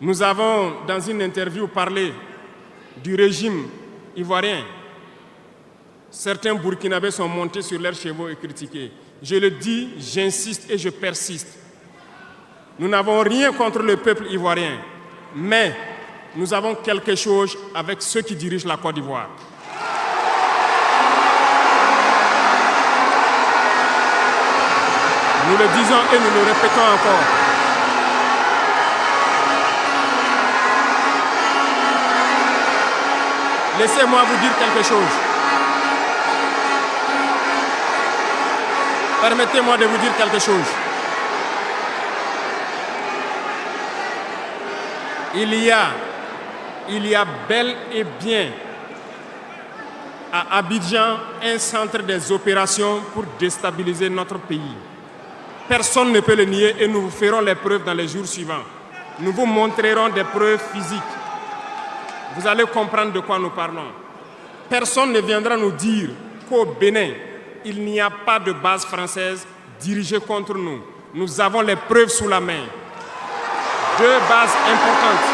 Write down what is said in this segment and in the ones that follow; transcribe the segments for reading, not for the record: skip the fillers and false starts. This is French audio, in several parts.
Nous avons, dans une interview, parlé du régime ivoirien. Certains Burkinabés sont montés sur leurs chevaux et critiqués. Je le dis, j'insiste et je persiste. Nous n'avons rien contre le peuple ivoirien, mais nous avons quelque chose avec ceux qui dirigent la Côte d'Ivoire. Nous le disons et nous le répétons encore. Laissez-moi vous dire quelque chose. Permettez-moi de vous dire quelque chose. Il y a bel et bien à Abidjan un centre des opérations pour déstabiliser notre pays. Personne ne peut le nier et nous vous ferons les preuves dans les jours suivants. Nous vous montrerons des preuves physiques. Vous allez comprendre de quoi nous parlons. Personne ne viendra nous dire qu'au Bénin, il n'y a pas de base française dirigée contre nous. Nous avons les preuves sous la main. 2 bases importantes.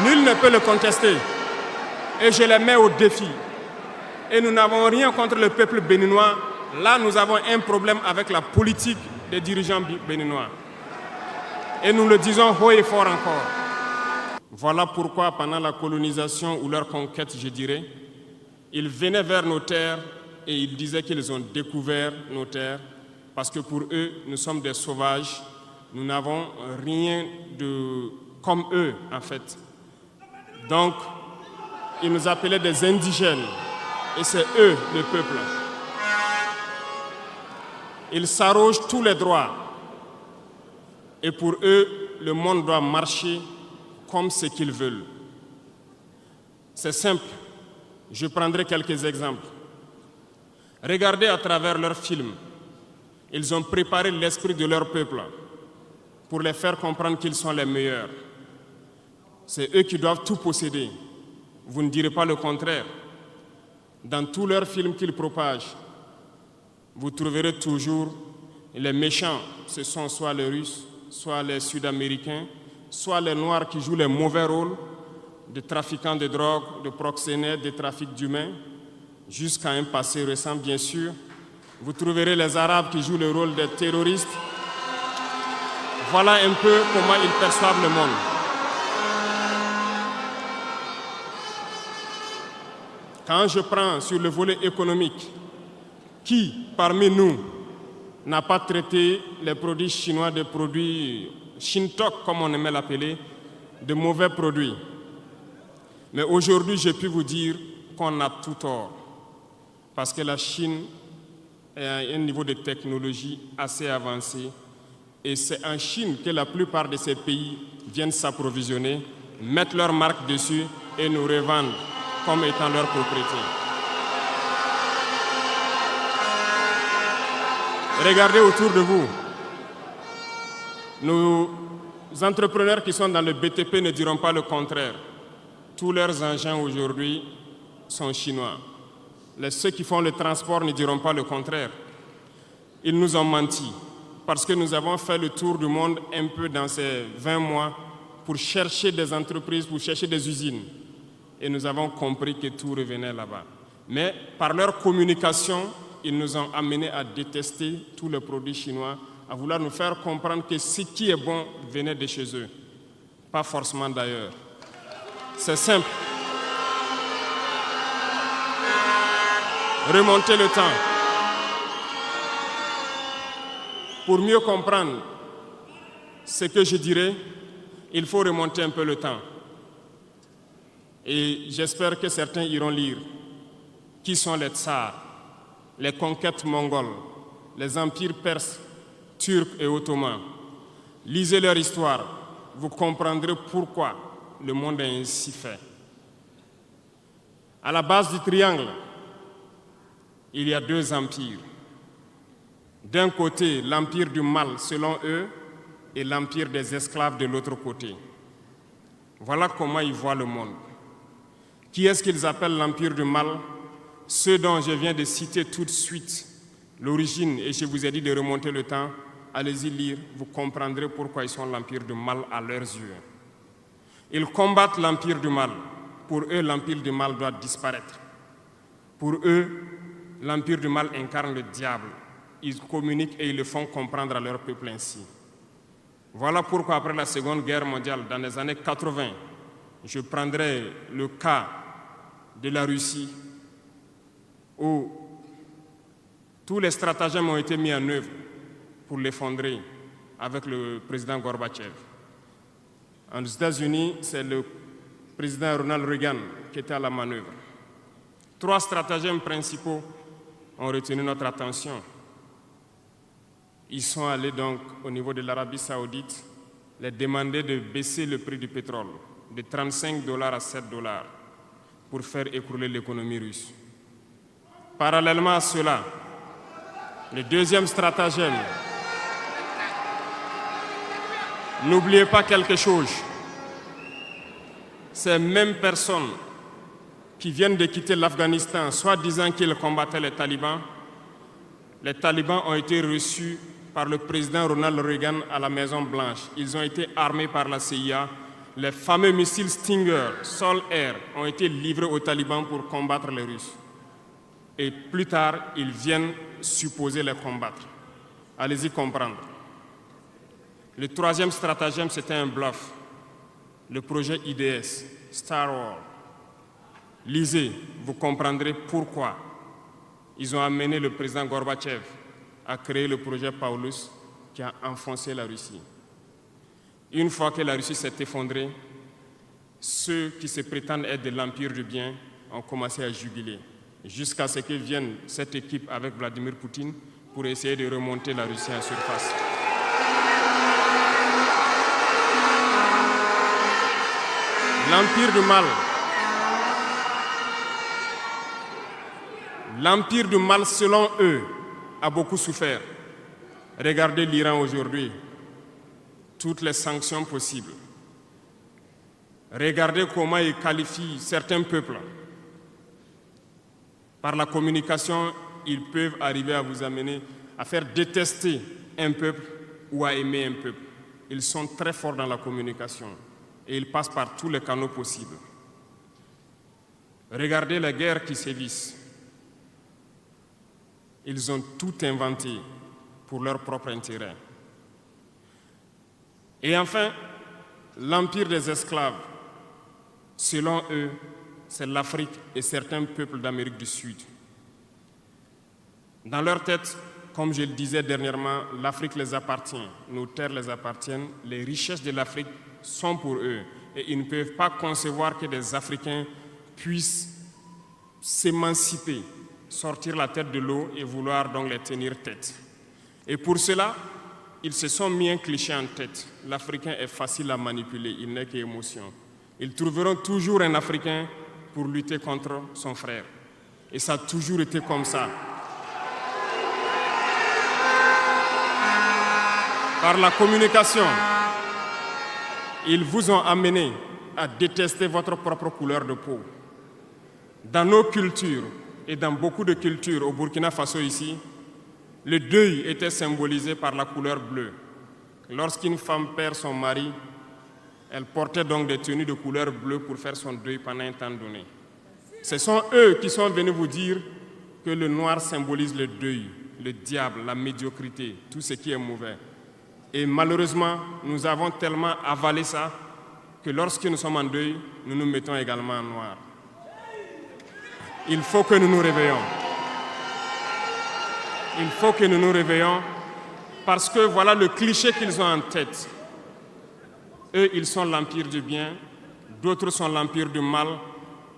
Nul ne peut le contester. Et je les mets au défi. Et nous n'avons rien contre le peuple béninois. Là, nous avons un problème avec la politique des dirigeants béninois. Et nous le disons haut et fort encore. Voilà pourquoi, pendant la colonisation ou leur conquête, je dirais, ils venaient vers nos terres et ils disaient qu'ils ont découvert nos terres parce que pour eux, nous sommes des sauvages. Nous n'avons rien de comme eux, en fait. Donc, ils nous appelaient des indigènes. Et c'est eux, le peuple. Ils s'arrogent tous les droits. Et pour eux, le monde doit marcher comme ce qu'ils veulent. C'est simple. Je prendrai quelques exemples. Regardez à travers leurs films. Ils ont préparé l'esprit de leur peuple pour les faire comprendre qu'ils sont les meilleurs. C'est eux qui doivent tout posséder. Vous ne direz pas le contraire. Dans tous leurs films qu'ils propagent, vous trouverez toujours les méchants. Ce sont soit les Russes, soit les Sud-Américains, soit les Noirs qui jouent les mauvais rôles de trafiquants de drogue, de proxénètes, de trafic d'humains, jusqu'à un passé récent, bien sûr. Vous trouverez les Arabes qui jouent le rôle des terroristes. Voilà un peu comment ils perçoivent le monde. Quand je prends sur le volet économique, qui parmi nous n'a pas traité les produits chinois de produits Shintok, comme on aimait l'appeler, de mauvais produits? Mais aujourd'hui, j'ai pu vous dire qu'on a tout tort. Parce que la Chine est à un niveau de technologie assez avancé. Et c'est en Chine que la plupart de ces pays viennent s'approvisionner, mettent leur marque dessus et nous revendent comme étant leur propriété. Regardez autour de vous. Nos entrepreneurs qui sont dans le BTP ne diront pas le contraire. Tous leurs engins aujourd'hui sont chinois. Ceux qui font le transport ne diront pas le contraire. Ils nous ont menti parce que nous avons fait le tour du monde un peu dans ces 20 mois pour chercher des entreprises, pour chercher des usines. Et nous avons compris que tout revenait là-bas. Mais par leur communication, ils nous ont amenés à détester tous les produits chinois, à vouloir nous faire comprendre que ce qui est bon venait de chez eux, pas forcément d'ailleurs. C'est simple. Remonter le temps. Pour mieux comprendre ce que je dirais, il faut remonter un peu le temps. Et j'espère que certains iront lire qui sont les tsars, les conquêtes mongoles, les empires perses, turcs et ottomans. Lisez leur histoire, vous comprendrez pourquoi le monde est ainsi fait. À la base du triangle, il y a 2 empires. D'un côté, l'empire du mal, selon eux, et l'empire des esclaves de l'autre côté. Voilà comment ils voient le monde. Qui est-ce qu'ils appellent l'empire du mal? Ceux dont je viens de citer tout de suite, l'origine, et je vous ai dit de remonter le temps, allez-y lire, vous comprendrez pourquoi ils sont l'empire du mal à leurs yeux. Ils combattent l'empire du mal. Pour eux, l'empire du mal doit disparaître. Pour eux, l'empire du mal incarne le diable. Ils communiquent et ils le font comprendre à leur peuple ainsi. Voilà pourquoi, après la Seconde Guerre mondiale, dans les années 80, je prendrai le cas de la Russie, où tous les stratagèmes ont été mis en œuvre pour l'effondrer avec le président Gorbatchev. Aux États-Unis, c'est le président Ronald Reagan qui était à la manœuvre. 3 stratagèmes principaux ont retenu notre attention. Ils sont allés donc au niveau de l'Arabie Saoudite les demander de baisser le prix du pétrole de $35 à $7 pour faire écrouler l'économie russe. Parallèlement à cela, le deuxième stratagème, n'oubliez pas quelque chose, ces mêmes personnes qui viennent de quitter l'Afghanistan, soit disant qu'ils combattaient les talibans ont été reçus par le président Ronald Reagan à la Maison-Blanche. Ils ont été armés par la CIA. Les fameux missiles Stinger, Sol-Air, ont été livrés aux talibans pour combattre les Russes. Et plus tard, ils viennent supposer les combattre. Allez-y comprendre. Le troisième stratagème, c'était un bluff. Le projet IDS, Star Wars. Lisez, vous comprendrez pourquoi ils ont amené le président Gorbatchev à créer le projet Paulus qui a enfoncé la Russie. Une fois que la Russie s'est effondrée, ceux qui se prétendent être de l'empire du bien ont commencé à juguler, jusqu'à ce que vienne cette équipe avec Vladimir Poutine pour essayer de remonter la Russie en surface. L'empire du mal, selon eux, a beaucoup souffert. Regardez l'Iran aujourd'hui, toutes les sanctions possibles. Regardez comment ils qualifient certains peuples. Par la communication, ils peuvent arriver à vous amener à faire détester un peuple ou à aimer un peuple. Ils sont très forts dans la communication et ils passent par tous les canaux possibles. Regardez les guerres qui sévissent. Ils ont tout inventé pour leur propre intérêt. Et enfin, l'empire des esclaves, selon eux, c'est l'Afrique et certains peuples d'Amérique du Sud. Dans leur tête, comme je le disais dernièrement, l'Afrique les appartient, nos terres les appartiennent, les richesses de l'Afrique sont pour eux. Et ils ne peuvent pas concevoir que des Africains puissent s'émanciper, sortir la tête de l'eau et vouloir donc les tenir tête. Et pour cela, ils se sont mis un cliché en tête. L'Africain est facile à manipuler, il n'est qu'émotion. Ils trouveront toujours un Africain pour lutter contre son frère. Et ça a toujours été comme ça. Par la communication, ils vous ont amené à détester votre propre couleur de peau. Dans nos cultures et dans beaucoup de cultures au Burkina Faso ici, le deuil était symbolisé par la couleur bleue. Lorsqu'une femme perd son mari, elle portait donc des tenues de couleur bleue pour faire son deuil pendant un temps donné. Ce sont eux qui sont venus vous dire que le noir symbolise le deuil, le diable, la médiocrité, tout ce qui est mauvais. Et malheureusement, nous avons tellement avalé ça que lorsque nous sommes en deuil, nous nous mettons également en noir. Il faut que nous nous réveillons. Il faut que nous nous réveillons parce que voilà le cliché qu'ils ont en tête. Eux, ils sont l'empire du bien, d'autres sont l'empire du mal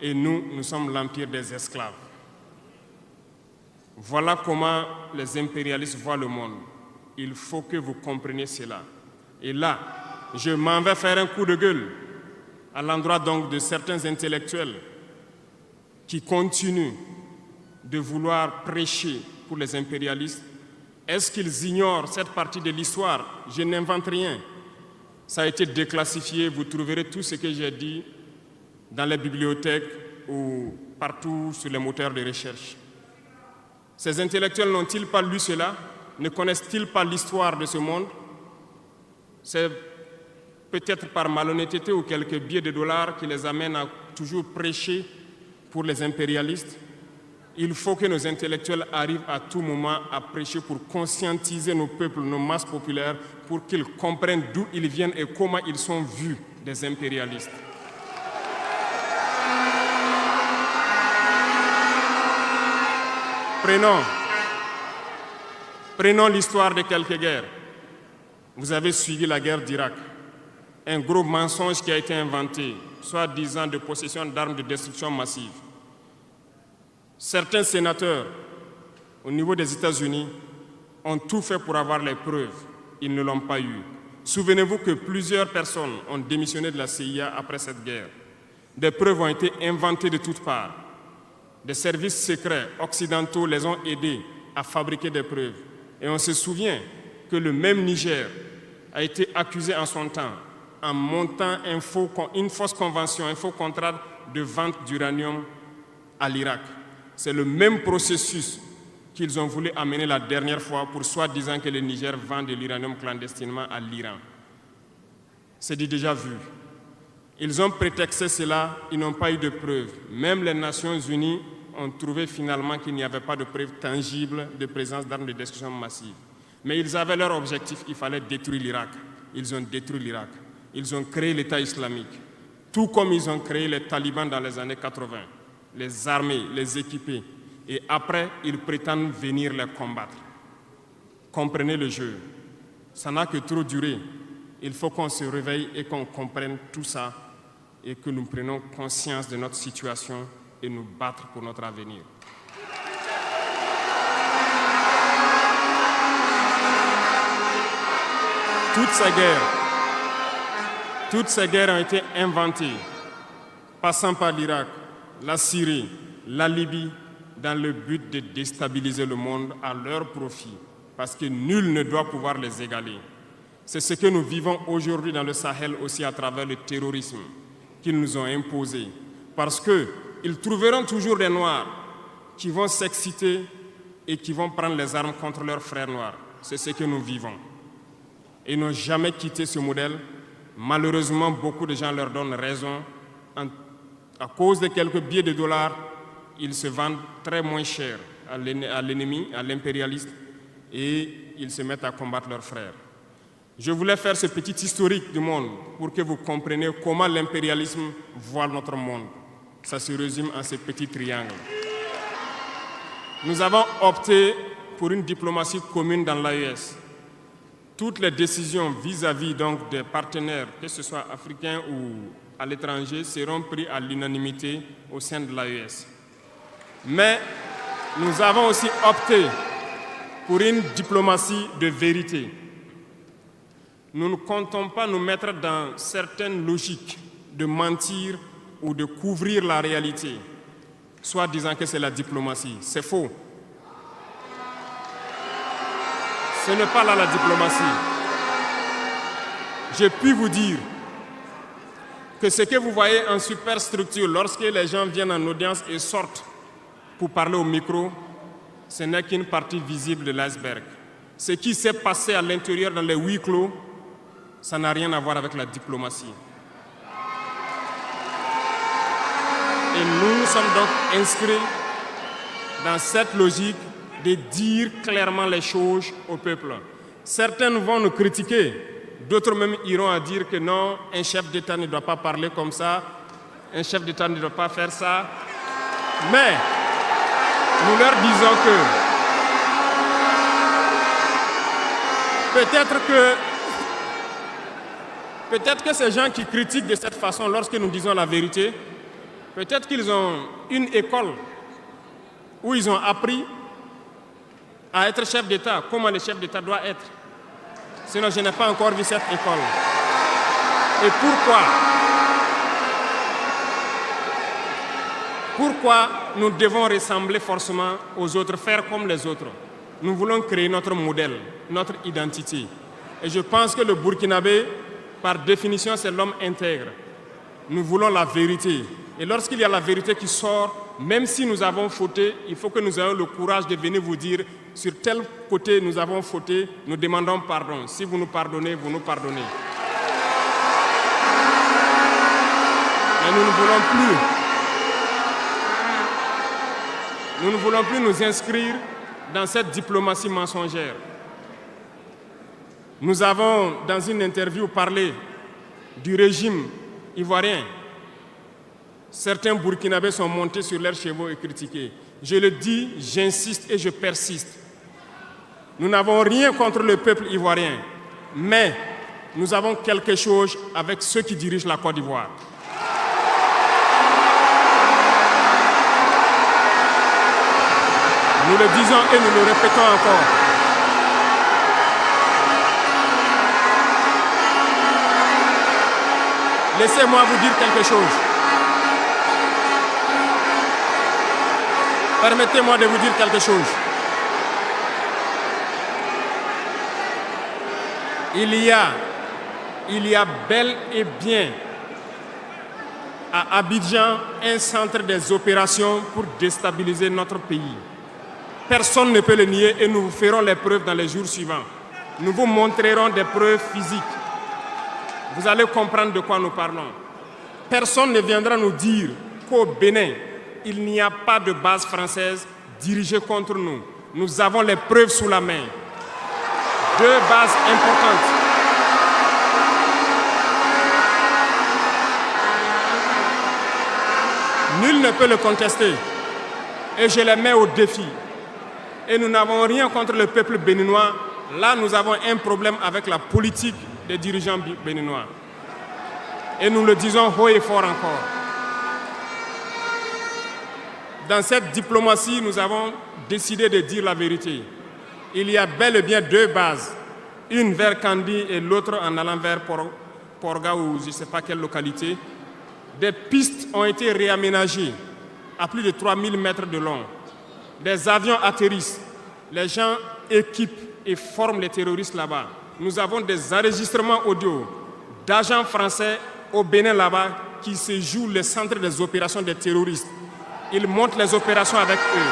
et nous sommes l'empire des esclaves. Voilà comment les impérialistes voient le monde. Il faut que vous compreniez cela. Et là, je m'en vais faire un coup de gueule à l'endroit donc de certains intellectuels qui continuent de vouloir prêcher pour les impérialistes. Est-ce qu'ils ignorent cette partie de l'histoire? Je n'invente rien. Ça a été déclassifié. Vous trouverez tout ce que j'ai dit dans les bibliothèques ou partout sur les moteurs de recherche. Ces intellectuels n'ont-ils pas lu cela? Ne connaissent-ils pas l'histoire de ce monde? C'est peut-être par malhonnêteté ou quelques billets de dollars qui les amènent à toujours prêcher pour les impérialistes. Il faut que nos intellectuels arrivent à tout moment à prêcher pour conscientiser nos peuples, nos masses populaires, pour qu'ils comprennent d'où ils viennent et comment ils sont vus des impérialistes. Prenons l'histoire de quelques guerres. Vous avez suivi la guerre d'Irak. Un gros mensonge qui a été inventé, soi-disant de possession d'armes de destruction massive. Certains sénateurs, au niveau des États-Unis, ont tout fait pour avoir les preuves. Ils ne l'ont pas eu. Souvenez-vous que plusieurs personnes ont démissionné de la CIA après cette guerre. Des preuves ont été inventées de toutes parts. Des services secrets occidentaux les ont aidés à fabriquer des preuves. Et on se souvient que le même Niger a été accusé en son temps en montant une fausse convention, un faux contrat de vente d'uranium à l'Irak. C'est le même processus qu'ils ont voulu amener la dernière fois pour soi-disant que le Niger vend de l'uranium clandestinement à l'Iran. C'est du déjà vu. Ils ont prétexté cela, ils n'ont pas eu de preuves. Même les Nations Unies ont trouvé finalement qu'il n'y avait pas de preuves tangibles de présence d'armes de destruction massive. Mais ils avaient leur objectif, il fallait détruire l'Irak. Ils ont détruit l'Irak. Ils ont créé l'État islamique, tout comme ils ont créé les talibans dans les années 80, les armés, les équipés. Et après, ils prétendent venir les combattre. Comprenez le jeu. Ça n'a que trop duré. Il faut qu'on se réveille et qu'on comprenne tout ça et que nous prenions conscience de notre situation et nous battre pour notre avenir. Toutes ces guerres ont été inventées, passant par l'Irak, la Syrie, la Libye, dans le but de déstabiliser le monde à leur profit, parce que nul ne doit pouvoir les égaler. C'est ce que nous vivons aujourd'hui dans le Sahel aussi à travers le terrorisme qu'ils nous ont imposé, parce qu'ils trouveront toujours des Noirs qui vont s'exciter et qui vont prendre les armes contre leurs frères noirs. C'est ce que nous vivons. Ils n'ont jamais quitté ce modèle. Malheureusement, beaucoup de gens leur donnent raison. À cause de quelques billets de dollars, ils se vendent très moins cher à l'ennemi, à l'impérialiste, et ils se mettent à combattre leurs frères. Je voulais faire ce petit historique du monde pour que vous compreniez comment l'impérialisme voit notre monde. Ça se résume en ce petit triangle. Nous avons opté pour une diplomatie commune dans l'AES. Toutes les décisions vis-à-vis donc des partenaires, que ce soit africains ou à l'étranger, seront prises à l'unanimité au sein de l'AES. Mais nous avons aussi opté pour une diplomatie de vérité. Nous ne comptons pas nous mettre dans certaines logiques de mentir ou de couvrir la réalité, soit disant que c'est la diplomatie. C'est faux. Ce n'est pas là la diplomatie. Je puis vous dire que ce que vous voyez en superstructure, lorsque les gens viennent en audience et sortent pour parler au micro, ce n'est qu'une partie visible de l'iceberg. Ce qui s'est passé à l'intérieur dans les huis clos, ça n'a rien à voir avec la diplomatie. Et nous sommes donc inscrits dans cette logique de dire clairement les choses au peuple. Certains vont nous critiquer, d'autres même iront à dire que non, un chef d'État ne doit pas parler comme ça, un chef d'État ne doit pas faire ça. Mais nous leur disons que peut-être que ces gens qui critiquent de cette façon, lorsque nous disons la vérité, peut-être qu'ils ont une école où ils ont appris à être chef d'État, comment le chef d'État doit être. Sinon, je n'ai pas encore vu cette école. Et pourquoi nous devons ressembler forcément aux autres, faire comme les autres? Nous voulons créer notre modèle, notre identité. Et je pense que le Burkinabé, par définition, c'est l'homme intègre. Nous voulons la vérité. Et lorsqu'il y a la vérité qui sort, même si nous avons fauté, il faut que nous ayons le courage de venir vous dire sur tel côté nous avons fauté, nous demandons pardon. Si vous nous pardonnez, vous nous pardonnez. Mais nous ne voulons plus nous inscrire dans cette diplomatie mensongère. Nous avons, dans une interview, parlé du régime ivoirien. Certains Burkinabés sont montés sur leurs chevaux et critiqués. Je le dis, j'insiste et je persiste. Nous n'avons rien contre le peuple ivoirien, mais nous avons quelque chose avec ceux qui dirigent la Côte d'Ivoire. Nous le disons et nous le répétons encore. Laissez-moi vous dire quelque chose. Permettez-moi de vous dire quelque chose. Il y a bel et bien à Abidjan un centre des opérations pour déstabiliser notre pays. Personne ne peut le nier et nous vous ferons les preuves dans les jours suivants. Nous vous montrerons des preuves physiques. Vous allez comprendre de quoi nous parlons. Personne ne viendra nous dire qu'au Bénin, il n'y a pas de base française dirigée contre nous. Nous avons les preuves sous la main. 2 bases importantes. Nul ne peut le contester. Et je les mets au défi. Et nous n'avons rien contre le peuple béninois. Là, nous avons un problème avec la politique des dirigeants béninois. Et nous le disons haut et fort encore. Dans cette diplomatie, nous avons décidé de dire la vérité. Il y a bel et bien 2 bases, une vers Kandi et l'autre en allant vers Porga ou je ne sais pas quelle localité. Des pistes ont été réaménagées à plus de 3000 mètres de long. Des avions atterrissent, les gens équipent et forment les terroristes là-bas. Nous avons des enregistrements audio d'agents français au Bénin là-bas qui se jouent le centre des opérations des terroristes. Ils montent les opérations avec eux.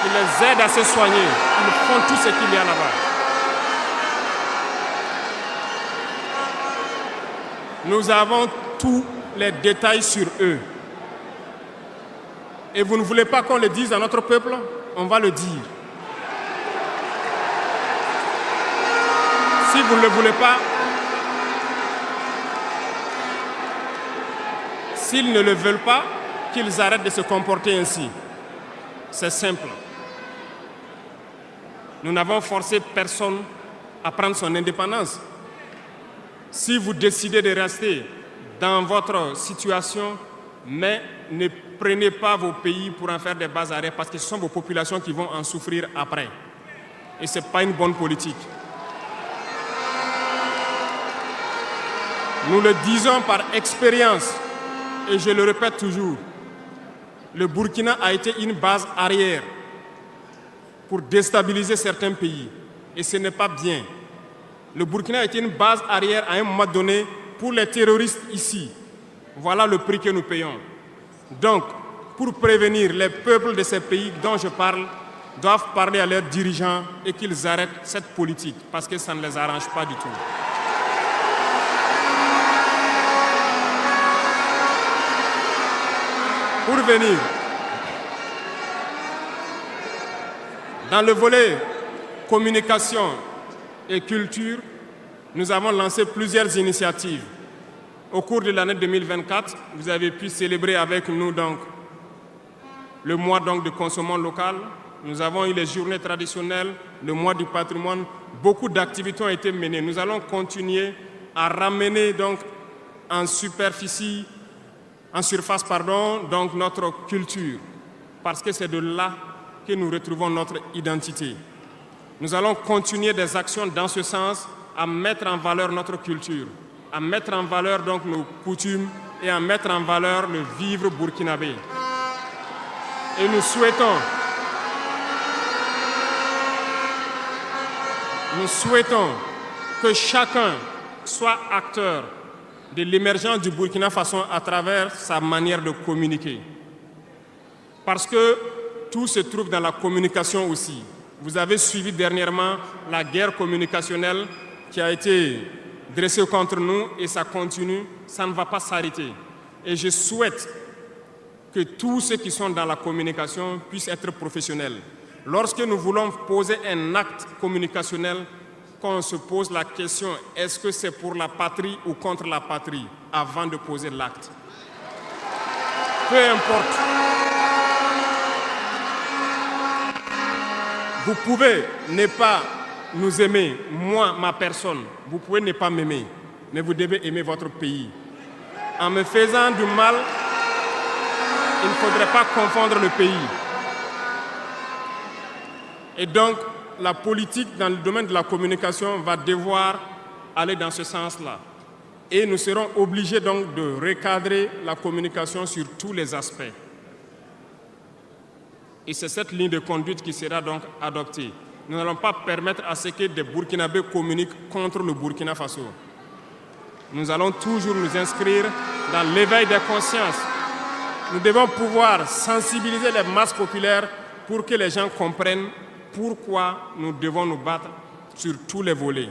Ils les aident à se soigner. Ils font tout ce qu'il y a là-bas. Nous avons tous les détails sur eux. Et vous ne voulez pas qu'on le dise à notre peuple? On va le dire. Si vous ne le voulez pas, s'ils ne le veulent pas, qu'ils arrêtent de se comporter ainsi. C'est simple. Nous n'avons forcé personne à prendre son indépendance. Si vous décidez de rester dans votre situation, mais ne prenez pas vos pays pour en faire des bases arrêts parce que ce sont vos populations qui vont en souffrir après. Et ce n'est pas une bonne politique. Nous le disons par expérience et je le répète toujours. Le Burkina a été une base arrière pour déstabiliser certains pays. Et ce n'est pas bien. Le Burkina a été une base arrière à un moment donné pour les terroristes ici. Voilà le prix que nous payons. Donc, pour prévenir les peuples de ces pays dont je parle, doivent parler à leurs dirigeants et qu'ils arrêtent cette politique parce que ça ne les arrange pas du tout. Pour venir, dans le volet communication et culture, nous avons lancé plusieurs initiatives. Au cours de l'année 2024, vous avez pu célébrer avec nous donc, le mois donc, de consommation locale. Nous avons eu les journées traditionnelles, le mois du patrimoine. Beaucoup d'activités ont été menées. Nous allons continuer à ramener donc, en surface, donc notre culture, parce que c'est de là que nous retrouvons notre identité. Nous allons continuer des actions dans ce sens, à mettre en valeur notre culture, à mettre en valeur donc nos coutumes et à mettre en valeur le vivre burkinabé. Et nous souhaitons que chacun soit acteur de l'émergence du Burkina Faso à travers sa manière de communiquer. Parce que tout se trouve dans la communication aussi. Vous avez suivi dernièrement la guerre communicationnelle qui a été dressée contre nous et ça continue, ça ne va pas s'arrêter. Et je souhaite que tous ceux qui sont dans la communication puissent être professionnels. Lorsque nous voulons poser un acte communicationnel, qu'on se pose la question, est-ce que c'est pour la patrie ou contre la patrie, avant de poser l'acte. Peu importe. Vous pouvez ne pas nous aimer, moi, ma personne. Vous pouvez ne pas m'aimer, mais vous devez aimer votre pays. En me faisant du mal, il ne faudrait pas confondre le pays. Et donc, la politique dans le domaine de la communication va devoir aller dans ce sens-là. Et nous serons obligés donc de recadrer la communication sur tous les aspects. Et c'est cette ligne de conduite qui sera donc adoptée. Nous n'allons pas permettre à ce que des Burkinabés communiquent contre le Burkina Faso. Nous allons toujours nous inscrire dans l'éveil des consciences. Nous devons pouvoir sensibiliser les masses populaires pour que les gens comprennent pourquoi nous devons nous battre sur tous les volets.